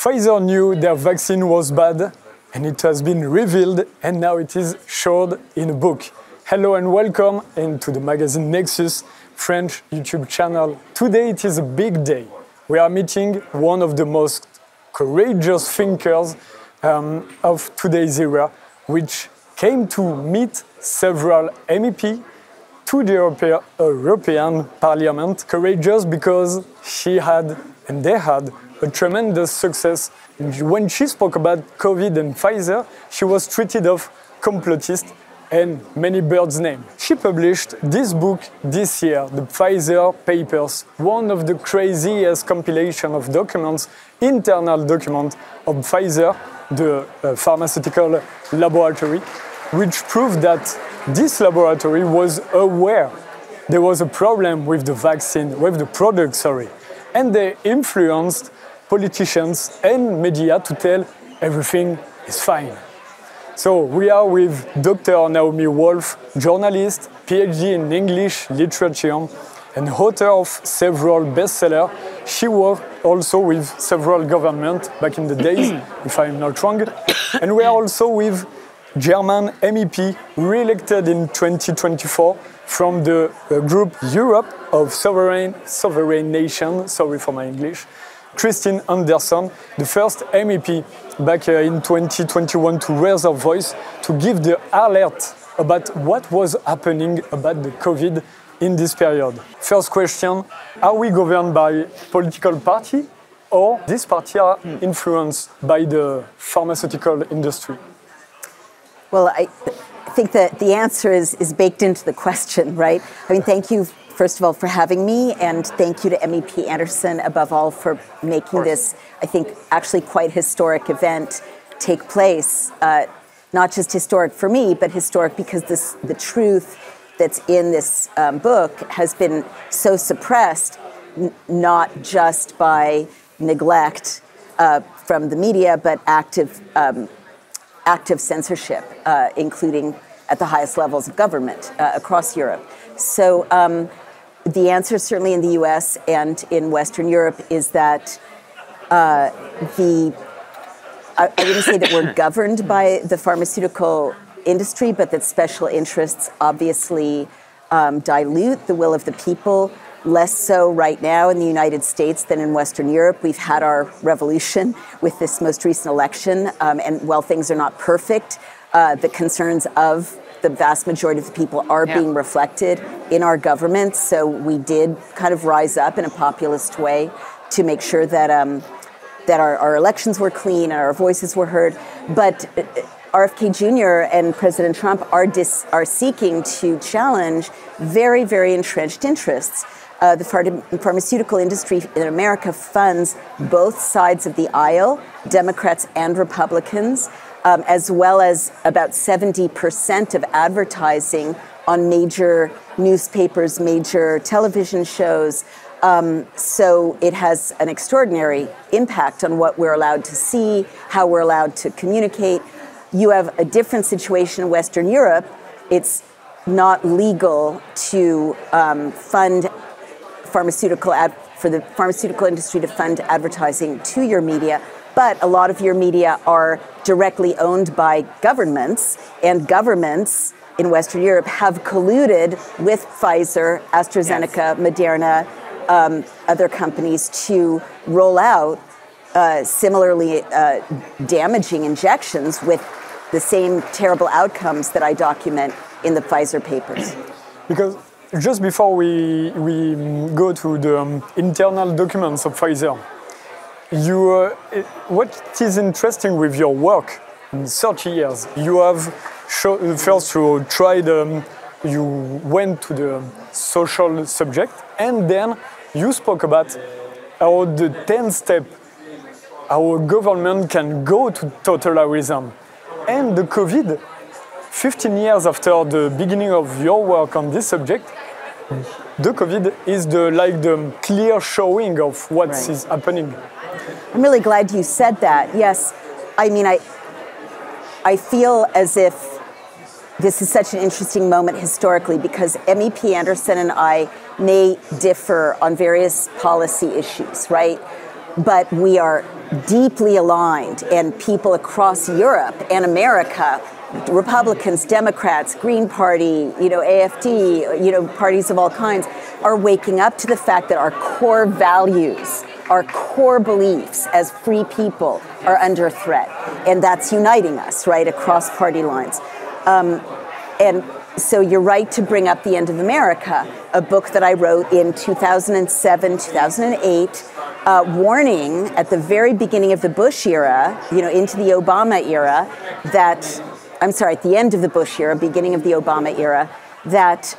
Pfizer knew their vaccine was bad, and it has been revealed, and now it is showed in a book. Hello and welcome into the magazine Nexus, French YouTube channel. Today it is a big day. We are meeting one of the most courageous thinkers of today's era, which came to meet several MEP to the European Parliament. Courageous because she had, and they had, a tremendous success. When she spoke about COVID and Pfizer, she was treated of complotist and many birds' name. She published this book this year, the Pfizer Papers, one of the craziest compilation of documents, internal documents of Pfizer, the pharmaceutical laboratory, which proved that this laboratory was aware there was a problem with the vaccine, with the product, and they influenced politicians and media to tell everything is fine. So we are with Dr. Naomi Wolf, journalist, PhD in English literature, and author of several bestsellers. She worked also with several governments back in the days, if I'm not wrong. And we are also with German MEP, re-elected in 2024 from the group Europe of Sovereign Nation, sorry for my English, Christine Anderson, the first MEP back in 2021 to raise her voice, to give the alert about what was happening about the COVID in this period. First question, are we governed by political party or these parties are influenced by the pharmaceutical industry? Well, I think that the answer is baked into the question, right? I mean, thank you, first of all, for having me, and thank you to MEP Anderson, above all, for making this, I think, actually quite historic event take place. Not just historic for me, but historic because the truth that's in this book has been so suppressed, not just by neglect from the media, but active censorship, including at the highest levels of government across Europe. So the answer, certainly in the US and in Western Europe, is that I wouldn't say that we're governed by the pharmaceutical industry, but that special interests obviously dilute the will of the people. Less so right now in the United States than in Western Europe. We've had our revolution with this most recent election, and while things are not perfect, the concerns of the vast majority of the people are being reflected in our government. So we did kind of rise up in a populist way to make sure that our elections were clean and our voices were heard. But RFK Jr. and President Trump are seeking to challenge very, very entrenched interests. The pharmaceutical industry in America funds both sides of the aisle, Democrats and Republicans, as well as about 70% of advertising on major newspapers, major television shows. So it has an extraordinary impact on what we're allowed to see, how we're allowed to communicate. You have a different situation in Western Europe. It's not legal to fund for the pharmaceutical industry to fund advertising to your media, but a lot of your media are directly owned by governments, and governments in Western Europe have colluded with Pfizer, AstraZeneca, Moderna, other companies to roll out similarly damaging injections with the same terrible outcomes that I document in the Pfizer Papers. Because just before we go to the internal documents of Pfizer, what is interesting with your work in 30 years, you have first you tried, you went to the social subject, and then you spoke about how the 10th step, our government can go to totalitarism. And the COVID, 15 years after the beginning of your work on this subject, the COVID is the clear showing of what is happening. I'm really glad you said that. Yes, I mean, I feel as if this is such an interesting moment historically because MEP Anderson and I may differ on various policy issues, right? but we are deeply aligned, and people across Europe and America, Republicans, Democrats, Green Party, AFD, parties of all kinds, are waking up to the fact that our core values, our core beliefs as free people are under threat. And that's uniting us, right, across party lines. And so you're right to bring up The End of America, a book that I wrote in 2007, 2008, warning at the very beginning of the Bush era, into the Obama era, at the end of the Bush era, beginning of the Obama era, that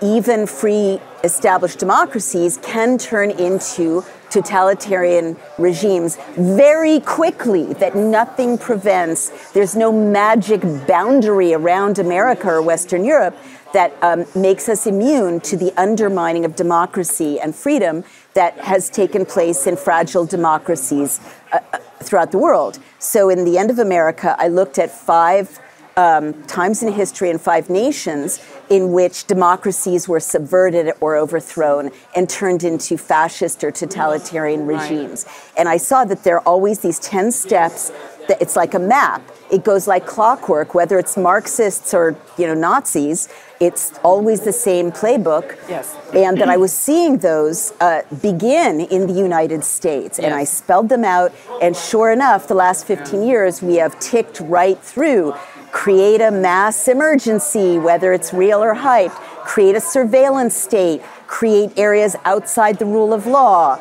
even free established democracies can turn into totalitarian regimes very quickly, that nothing prevents, there's no magic boundary around America or Western Europe that makes us immune to the undermining of democracy and freedom that has taken place in fragile democracies throughout the world. So in The End of America, I looked at 5 times in history in 5 nations in which democracies were subverted or overthrown and turned into fascist or totalitarian regimes. And I saw that there are always these 10 steps, that it's like a map. It goes like clockwork, whether it's Marxists or Nazis, it's always the same playbook. Yes. And that I was seeing those begin in the United States. Yes. And I spelled them out. And sure enough, the last 15 years, we have ticked right through. Create a mass emergency, whether it's real or hyped. Create a surveillance state. Create areas outside the rule of law.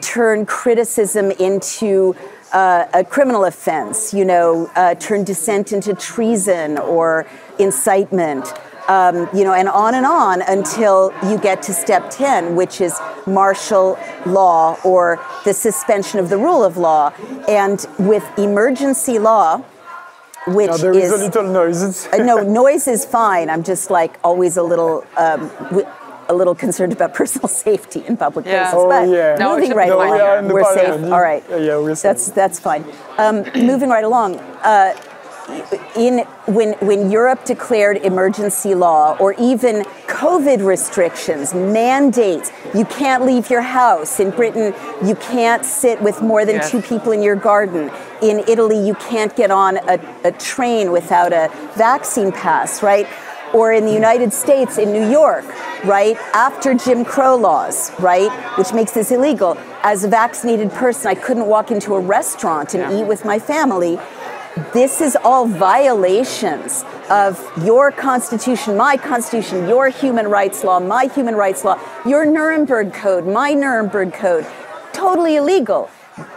Turn criticism into a criminal offense. Turn dissent into treason or incitement. And on until you get to step 10, which is martial law or the suspension of the rule of law. And with emergency law, which now, there is a little noise. No, noise is fine. I'm just always a little concerned about personal safety in public places. Oh, but yeah. moving right along, we're safe. All right. Yeah, we're safe. That's fine. Moving right along. When Europe declared emergency law, or even COVID restrictions, mandates, you can't leave your house. In Britain, you can't sit with more than 2 people in your garden. In Italy, you can't get on a train without a vaccine pass, right? Or in the United States, in New York, right? After Jim Crow laws, right? Which makes this illegal. As a vaccinated person, I couldn't walk into a restaurant and eat with my family. This is all violations of your constitution, my constitution, your human rights law, my human rights law, your Nuremberg Code, my Nuremberg Code. Totally illegal.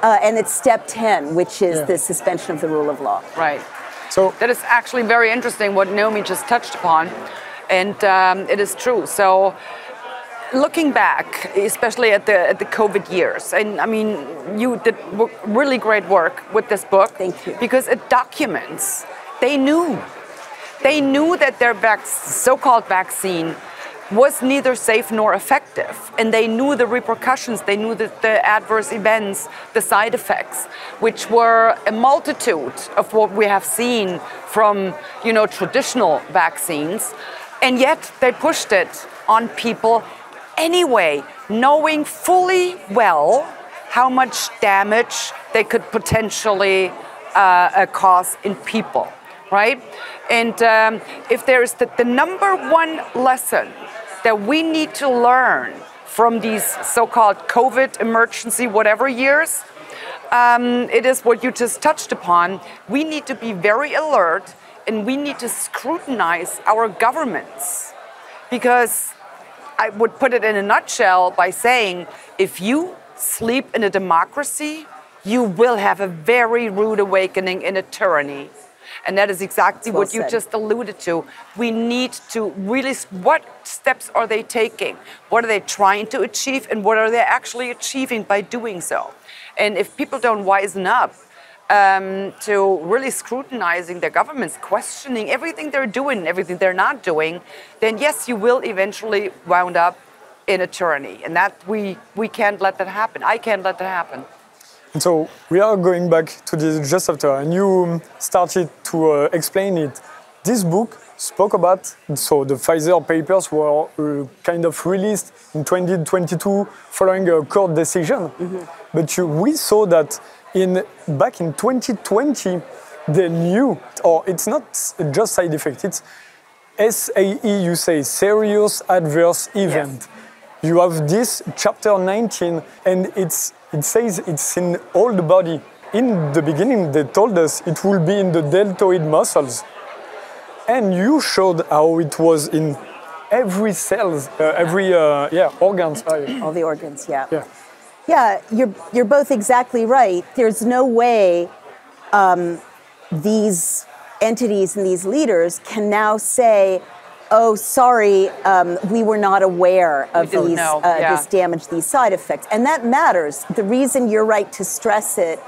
And it's step 10, which is the suspension of the rule of law. Right. So that is actually very interesting what Naomi just touched upon. And it is true. So looking back, especially at the COVID years, and I mean, you did really great work with this book. Thank you. Because it documents, they knew that their so-called vaccine was neither safe nor effective. And they knew the repercussions, they knew the adverse events, the side effects, which were a multitude of what we have seen from, traditional vaccines. And yet they pushed it on people anyway, knowing fully well how much damage they could potentially cause in people, right? And if there is the number one lesson that we need to learn from these so-called COVID emergency whatever years, it is what you just touched upon. We need to be very alert, and we need to scrutinize our governments, because I would put it in a nutshell by saying, if you sleep in a democracy, you will have a very rude awakening in a tyranny. And that is exactly what you just alluded to. We need to really, what steps are they taking? What are they trying to achieve? And what are they actually achieving by doing so? And if people don't wisen up to really scrutinizing their governments, questioning everything they're doing, everything they're not doing, then yes, you will eventually wound up in a tyranny. And that we can't let that happen. I can't let that happen. And so we are going back to this just after, and you started to explain it. This book spoke about, so the Pfizer Papers were kind of released in 2022 following a court decision. Mm-hmm. But we saw that back in 2020, they knew, or it's not just side effect, it's SAE, you say, serious adverse event. Yes. You have this chapter 19, and it says it's in all the body. In the beginning, they told us it will be in the deltoid muscles. And you showed how it was in every cells, organs. All the organs, yeah. Yeah, you're both exactly right. There's no way these entities and these leaders can now say, oh, sorry, we were not aware of this damage, these side effects. And that matters. The reason you're right to stress it,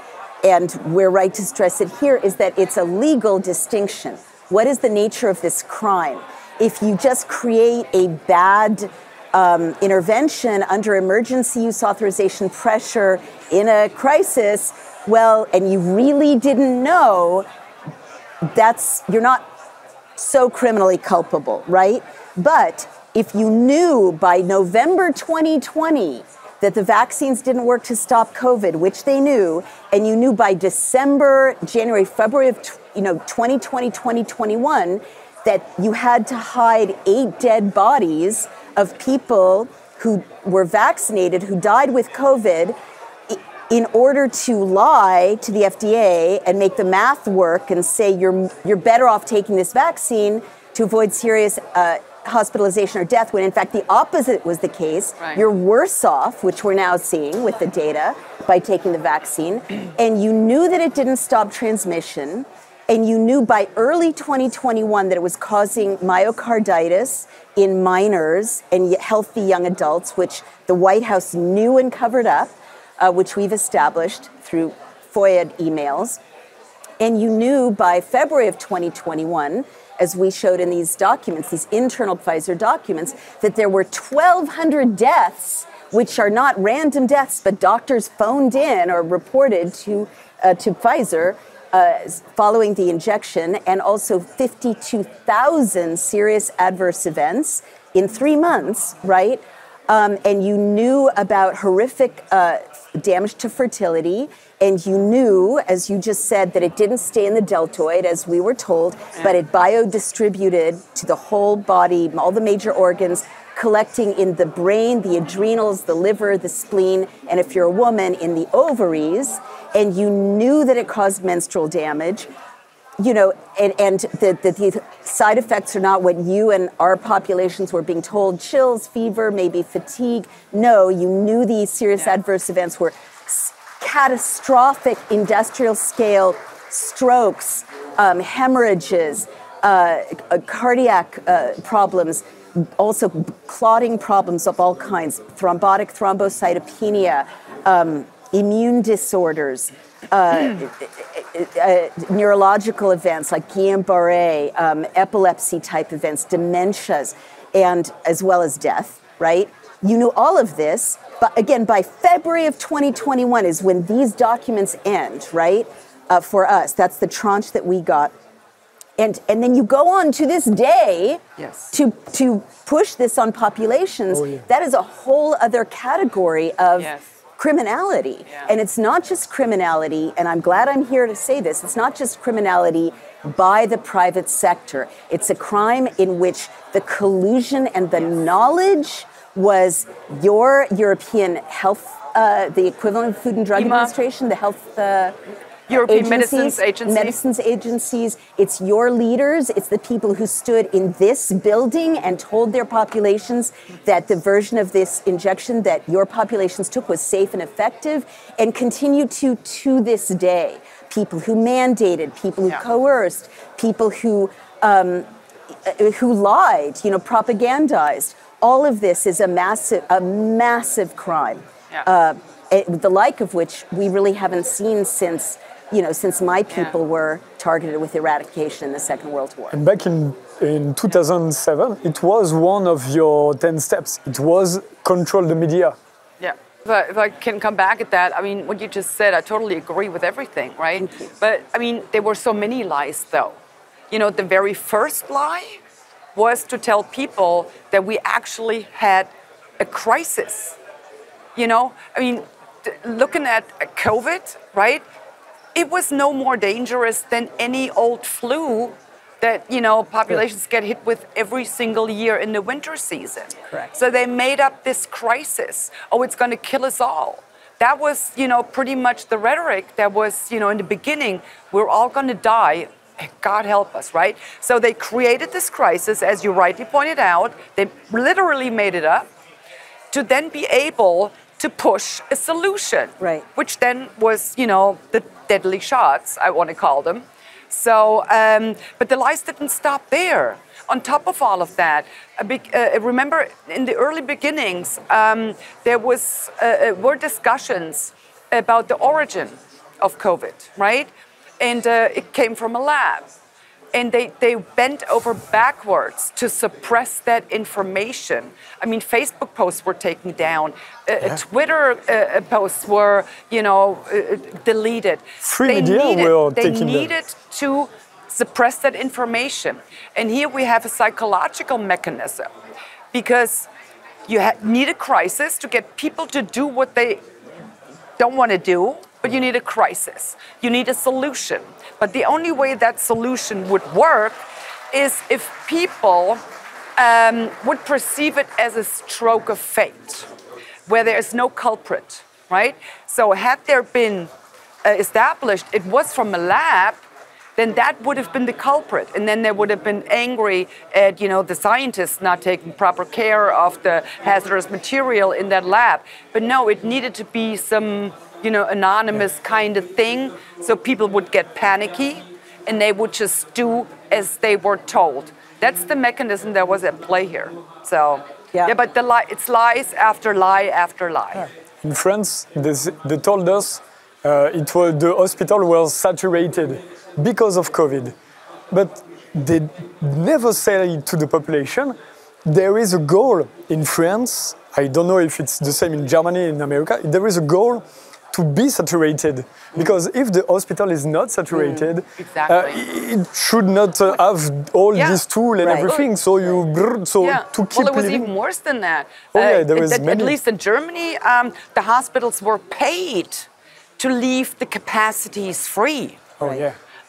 and we're right to stress it here, is that it's a legal distinction. What is the nature of this crime? If you just create a bad intervention under emergency use authorization pressure in a crisis, well, and you really didn't know, you're not so criminally culpable, right? But if you knew by November 2020 that the vaccines didn't work to stop COVID, which they knew, and you knew by December, January, February of 2020, 2021, that you had to hide 8 dead bodies of people who were vaccinated, who died with COVID, in order to lie to the FDA and make the math work and say you're better off taking this vaccine to avoid serious hospitalization or death, when in fact the opposite was the case. Right. You're worse off, which we're now seeing with the data, by taking the vaccine. And you knew that it didn't stop transmission. And you knew by early 2021 that it was causing myocarditis in minors and healthy young adults, which the White House knew and covered up, which we've established through FOIA emails. And you knew by February of 2021, as we showed in these documents, these internal Pfizer documents, that there were 1,200 deaths, which are not random deaths, but doctors phoned in or reported to Pfizer following the injection, and also 52,000 serious adverse events in 3 months, right? And you knew about horrific damage to fertility, and you knew, as you just said, that it didn't stay in the deltoid, as we were told, but it biodistributed to the whole body, all the major organs, collecting in the brain, the adrenals, the liver, the spleen, and if you're a woman, in the ovaries. And you knew that it caused menstrual damage, and the side effects are not what you and our populations were being told: chills, fever, maybe fatigue. No, you knew these serious adverse events were catastrophic industrial scale strokes, hemorrhages, cardiac problems, also clotting problems of all kinds, thrombotic thrombocytopenia, immune disorders, neurological events like Guillain-Barré, epilepsy type events, dementias, and as well as death, right? You knew all of this, but again, by February of 2021 is when these documents end, right? For us, that's the tranche that we got. And then you go on to this day to push this on populations. That is a whole other category of criminality. And it's not just criminality, and I'm glad I'm here to say this, it's not just criminality by the private sector. It's a crime in which the collusion and the knowledge was your European health, the equivalent of Food and Drug Administration, the health European Medicines Agencies. It's your leaders. It's the people who stood in this building and told their populations that the version of this injection that your populations took was safe and effective, and continue to this day. People who mandated, people who coerced, people who lied, propagandized. All of this is a massive crime. The like of which we really haven't seen since my people were targeted with eradication in the Second World War. And back in 2007, it was one of your 10 steps. It was control the media. Yeah. If I can come back at that, I mean, what you just said, I totally agree with everything, right? But, I mean, there were so many lies, though. The very first lie was to tell people that we actually had a crisis. I mean, looking at COVID, right? It was no more dangerous than any old flu that, populations get hit with every single year in the winter season. Correct. So they made up this crisis. Oh, it's going to kill us all. That was, pretty much the rhetoric that was, in the beginning, we're all going to die. God help us, right? So they created this crisis, as you rightly pointed out. They literally made it up to then be able to push a solution, right? Which then was, the deadly shots, I want to call them. So, but the lies didn't stop there. On top of all of that, remember in the early beginnings, there were discussions about the origin of COVID, right? And it came from a lab. And they bent over backwards to suppress that information. I mean, Facebook posts were taken down. Twitter posts were, deleted. They needed to suppress that information. And here we have a psychological mechanism. Because you need a crisis to get people to do what they don't want to do. But you need a crisis. You need a solution. But the only way that solution would work is if people would perceive it as a stroke of fate, where there is no culprit, right? So had there been established it was from a lab, then that would have been the culprit. And then they would have been angry at, the scientists not taking proper care of the hazardous material in that lab. But no, it needed to be some anonymous kind of thing, so people would get panicky and they would just do as they were told. That's the mechanism that was at play here. So, but it's lies after lie after lie. In France, they told us the hospital was saturated because of COVID. But they never say to the population, there is a goal in France, I don't know if it's the same in Germany, in America, there is a goal to be saturated, because if the hospital is not saturated, it should not have all these tools and everything. So to keep it was living. even worse than that. At least in Germany, the hospitals were paid to leave the capacities free.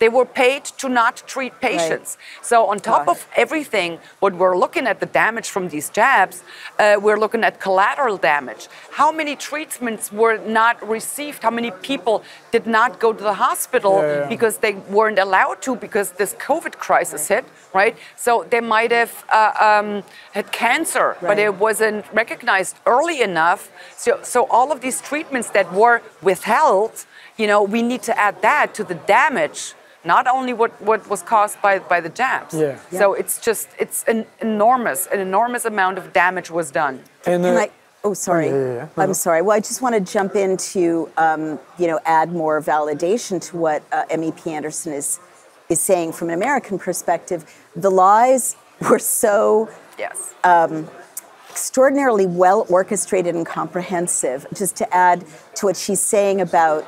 They were paid to not treat patients. Right. So on top of everything, what we're looking at, the damage from these jabs, we're looking at collateral damage. How many treatments were not received? How many people did not go to the hospital because they weren't allowed to because this COVID crisis hit, right? So they might have had cancer, but it wasn't recognized early enough. So all of these treatments that were withheld, we need to add that to the damage. Not only what was caused by the jabs. So it's an enormous amount of damage was done. I'm sorry. Well, I just want to jump in to, add more validation to what MEP Anderson is saying from an American perspective. The lies were so extraordinarily well orchestrated and comprehensive. Just to add to what she's saying about,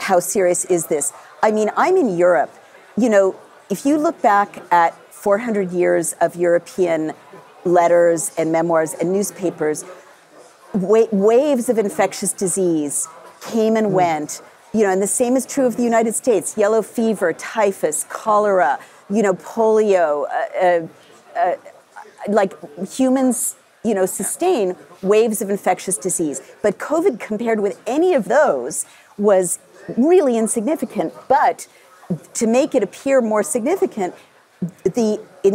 how serious is this? I mean, I'm in Europe. If you look back at 400 years of European letters and memoirs and newspapers, waves of infectious disease came and went. And the same is true of the United States. Yellow fever, typhus, cholera, polio. Like humans, sustain waves of infectious disease. But COVID, compared with any of those, was really insignificant. But to make it appear more significant, in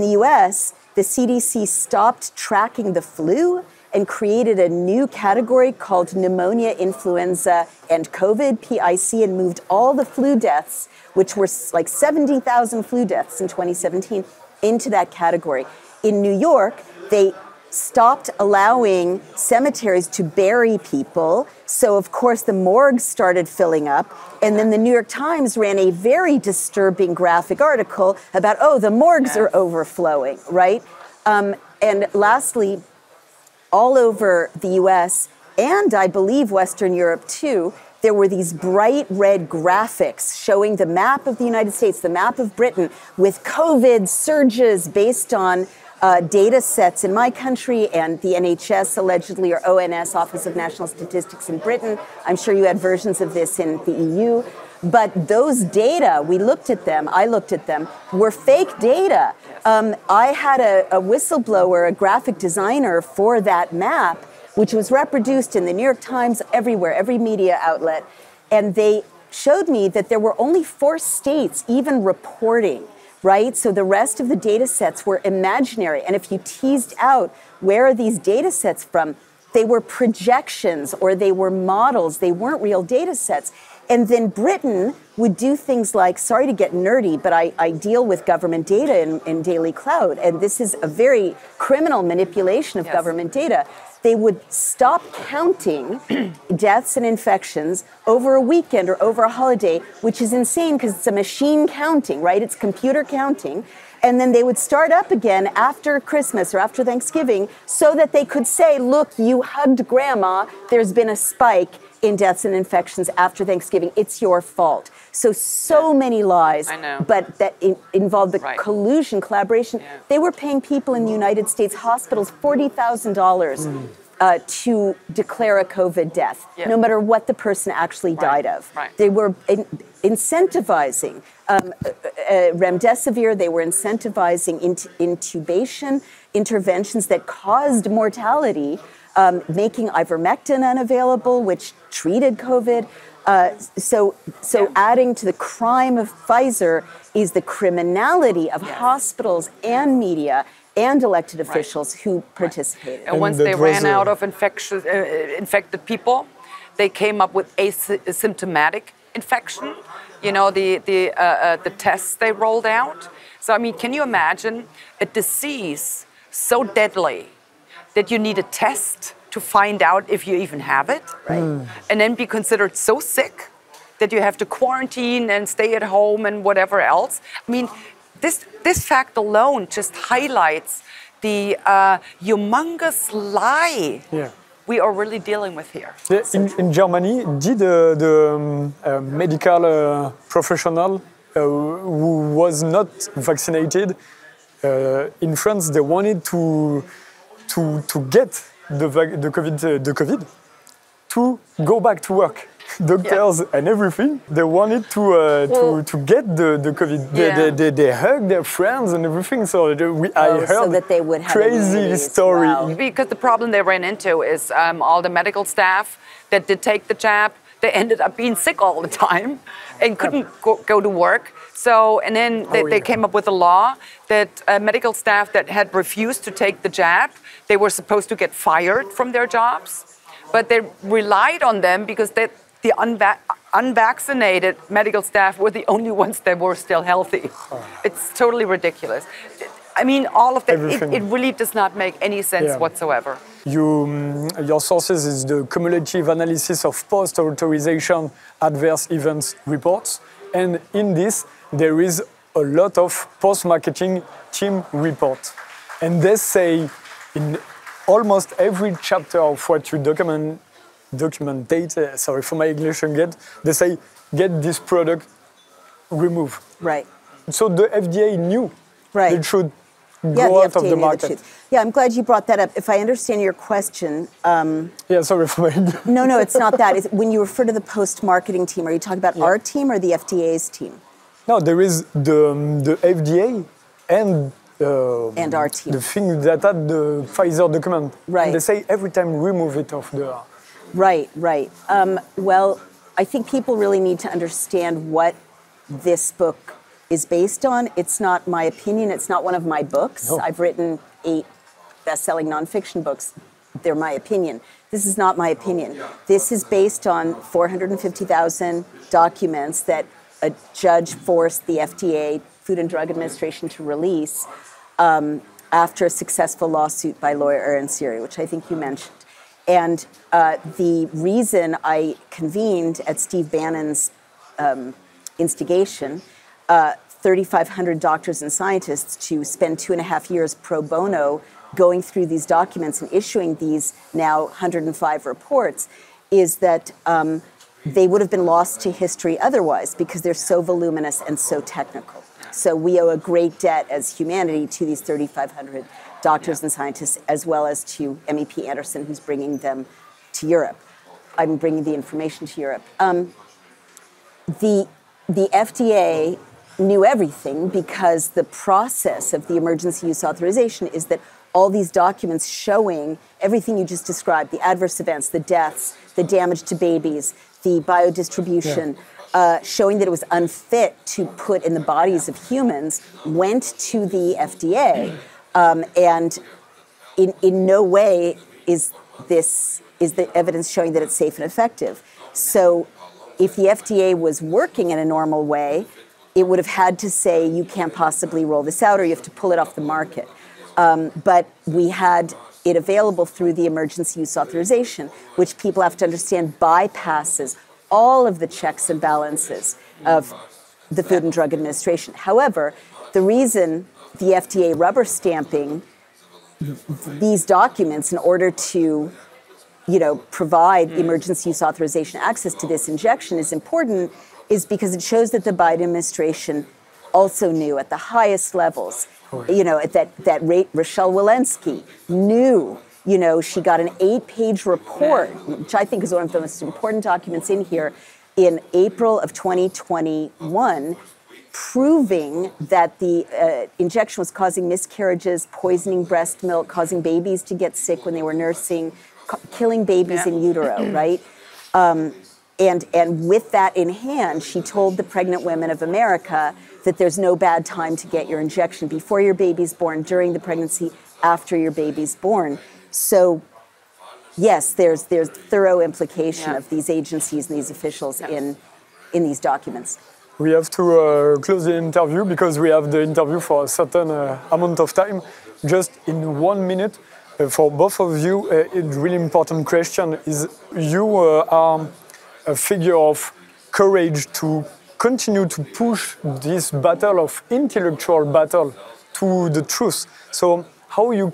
the US, the CDC stopped tracking the flu and created a new category called pneumonia, influenza, and COVID, PIC, and moved all the flu deaths, which were like 70,000 flu deaths in 2017, into that category. In New York, they stopped allowing cemeteries to bury people. So, of course, the morgues started filling up. And then the New York Times ran a very disturbing graphic article about, the morgues are overflowing, right? And lastly, all over the US, and I believe Western Europe too, there were these bright red graphics showing the map of the United States, the map of Britain, with COVID surges based on data sets in my country and the NHS allegedly, or ONS, Office of National Statistics in Britain. I'm sure you had versions of this in the EU. But those data, I looked at them, were fake data. I had a whistleblower, a graphic designer for that map, which was reproduced in the New York Times, everywhere, every media outlet. And they showed me that there were only 4 states even reporting, right? So the rest of the data sets were imaginary. And if you teased out where are these data sets from, they were projections or they were models. They weren't real data sets. And then Britain would do things like, sorry to get nerdy, but I deal with government data in Daily Cloud, and this is a very criminal manipulation of government data. They would stop counting deaths and infections over a weekend or over a holiday, which is insane because it's a machine counting, right? It's computer counting. And then they would start up again after Christmas or after Thanksgiving so that they could say, look, you hugged grandma, there's been a spike in deaths and infections after Thanksgiving. It's your fault. So many lies, but that involved the collusion, collaboration. Yeah. They were paying people in the United States hospitals $40,000 to declare a COVID death, no matter what the person actually died of. Right. They were incentivizing remdesivir. They were incentivizing intubation interventions that caused mortality. Making ivermectin unavailable, which treated COVID. So adding to the crime of Pfizer is the criminality of hospitals and media and elected officials who participated. And once they ran out of infected people, they came up with asymptomatic infection. You know, the tests they rolled out. So, I mean, can you imagine a disease so deadly that you need a test to find out if you even have it, right? And then be considered so sick that you have to quarantine and stay at home and whatever else. I mean, this fact alone just highlights the humongous lie we are really dealing with here. In Germany, did the medical professional who was not vaccinated, in France, they wanted to get the COVID to go back to work. Doctors and everything, they wanted to get the COVID. They hugged their friends and everything. So I heard so that they would have crazy story. Well. Because the problem they ran into is all the medical staff that did take the jab, they ended up being sick all the time and couldn't go to work. So, and then they came up with a law that medical staff that had refused to take the jab, they were supposed to get fired from their jobs. But they relied on them because the unvaccinated medical staff were the only ones that were still healthy. It's totally ridiculous. I mean, all of that, it really does not make any sense whatsoever. Your sources is the cumulative analysis of post-authorization adverse events reports. And in this, there is a lot of post-marketing team reports. And they say in almost every chapter of what you documentate, sorry for my English again, they say, get this product removed. Right. So the FDA knew it should go out of the market. Yeah, I'm glad you brought that up. If I understand your question... sorry for my English. No, it's not that. When you refer to the post-marketing team, are you talking about our team or the FDA's team? No, there is the FDA and our team. The thing that had the Pfizer document. Right. And they say every time remove it off the... Right. Well, I think people really need to understand what this book is based on. It's not my opinion. It's not one of my books. No. I've written 8 best-selling nonfiction books. They're my opinion. This is not my opinion. This is based on 450,000 documents that a judge forced the FDA, Food and Drug Administration, to release after a successful lawsuit by lawyer Aaron Siri, which I think you mentioned. And the reason I convened at Steve Bannon's instigation 3,500 doctors and scientists to spend 2.5 years pro bono going through these documents and issuing these now 105 reports is that they would have been lost to history otherwise because they're so voluminous and so technical. So we owe a great debt as humanity to these 3,500 doctors and scientists, as well as to MEP Anderson, who's bringing them to Europe. I'm bringing the information to Europe. The FDA knew everything because the process of the emergency use authorization is that all these documents showing everything you just described, the adverse events, the deaths, the damage to babies, the biodistribution, showing that it was unfit to put in the bodies of humans, went to the FDA. And in no way is the evidence showing that it's safe and effective. So if the FDA was working in a normal way, it would have had to say, you can't possibly roll this out, or you have to pull it off the market. But we had it available through the emergency use authorization, which people have to understand bypasses all of the checks and balances of the Food and Drug Administration. However, the reason the FDA rubber stamping these documents in order to provide emergency use authorization access to this injection is important is because it shows that the Biden administration also knew at the highest levels, at that rate, Rochelle Walensky knew, she got an 8-page report, which I think is one of the most important documents in here, in April of 2021, proving that the injection was causing miscarriages, poisoning breast milk, causing babies to get sick when they were nursing, killing babies in utero, right? And with that in hand, she told the pregnant women of America that there's no bad time to get your injection before your baby's born, during the pregnancy, after your baby's born. So, yes, there's thorough implication of these agencies and these officials in these documents. We have to close the interview because we have the interview for a certain amount of time. Just in 1 minute, for both of you, a really important question is you are a figure of courage to continue to push this battle of intellectual battle to the truth. So how do you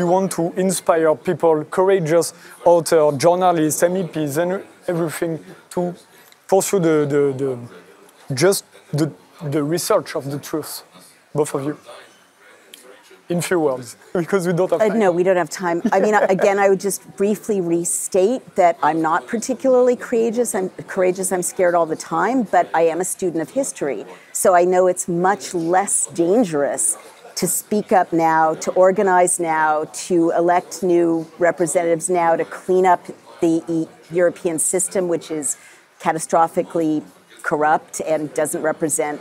want to inspire people, courageous authors, journalists, MEPs, and everything to pursue the research of the truth, both of you? In few words, because we don't have time. No, we don't have time. I mean, again, I would just briefly restate that I'm not particularly courageous. I'm scared all the time, but I am a student of history. So I know it's much less dangerous to speak up now, to organize now, to elect new representatives now, to clean up the European system, which is catastrophically corrupt and doesn't represent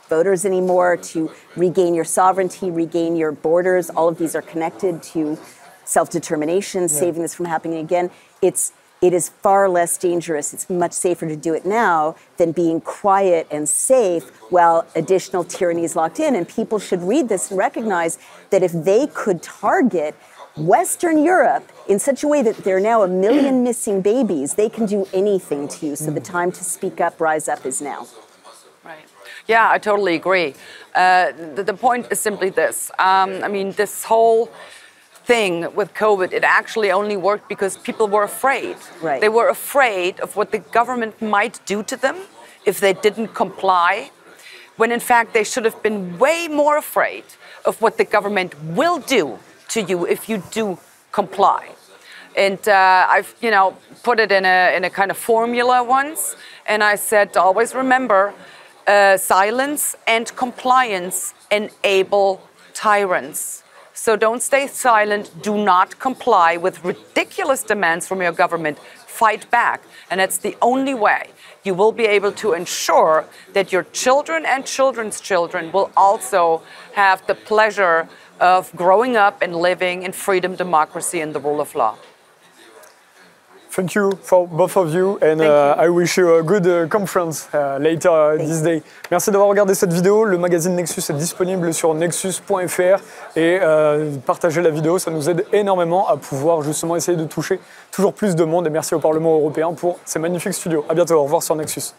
voters anymore, to regain your sovereignty, regain your borders. All of these are connected to self-determination, saving this from happening again. It is far less dangerous. It's much safer to do it now than being quiet and safe while additional tyranny is locked in. And people should read this and recognize that if they could target Western Europe in such a way that there are now 1 million missing babies, they can do anything to you. So the time to speak up, rise up is now. Right. Yeah, I totally agree. The point is simply this. I mean, this whole thing with COVID, it actually only worked because people were afraid. Right. They were afraid of what the government might do to them if they didn't comply, when in fact they should have been way more afraid of what the government will do to you if you do comply. And I've, put it in a kind of formula once, and I said, always remember, silence and compliance enable tyrants. So don't stay silent, do not comply with ridiculous demands from your government, fight back. And that's the only way you will be able to ensure that your children and children's children will also have the pleasure of growing up and living in freedom, democracy, and the rule of law. Thank you for both of you, and I wish you a good conference later this day. Merci d'avoir regardé cette vidéo. Le magazine Nexus est disponible sur nexus.fr et partagez la vidéo, ça nous aide énormément à pouvoir justement essayer de toucher toujours plus de monde. Et merci au Parlement européen pour ces magnifiques studios. À bientôt, au revoir sur Nexus.